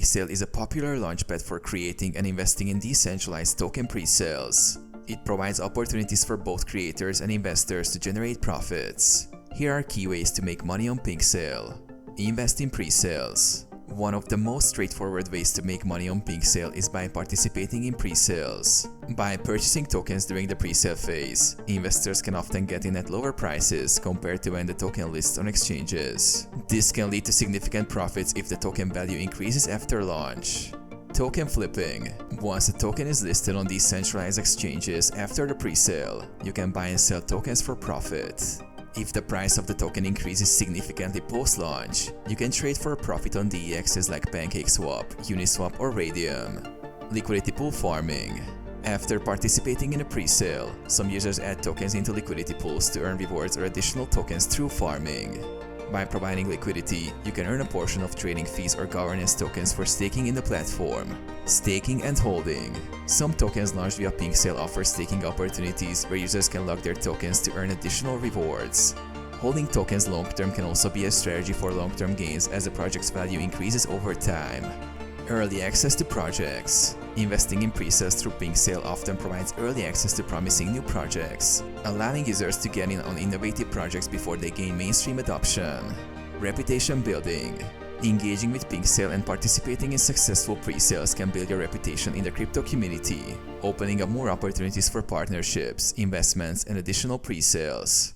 PinkSale is a popular launchpad for creating and investing in decentralized token pre-sales. It provides opportunities for both creators and investors to generate profits. Here are key ways to make money on PinkSale. Invest in pre-sales. One of the most straightforward ways to make money on PinkSale is by participating in pre-sales. By purchasing tokens during the pre-sale phase, investors can often get in at lower prices compared to when the token lists on exchanges. This can lead to significant profits if the token value increases after launch. Token flipping. Once a token is listed on decentralized exchanges after the pre-sale, you can buy and sell tokens for profit. If the price of the token increases significantly post-launch, you can trade for a profit on DEXs like PancakeSwap, Uniswap, or Radium. Liquidity pool farming. After participating in a pre-sale, some users add tokens into liquidity pools to earn rewards or additional tokens through farming. By providing liquidity, you can earn a portion of trading fees or governance tokens for staking in the platform. Staking and holding. Some tokens launched via PinkSale offer staking opportunities where users can lock their tokens to earn additional rewards. Holding tokens long-term can also be a strategy for long-term gains as the project's value increases over time. Early access to projects. Investing in pre-sales through PinkSale often provides early access to promising new projects, allowing users to get in on innovative projects before they gain mainstream adoption. Reputation building. Engaging with PinkSale and participating in successful pre-sales can build your reputation in the crypto community, opening up more opportunities for partnerships, investments, and additional pre-sales.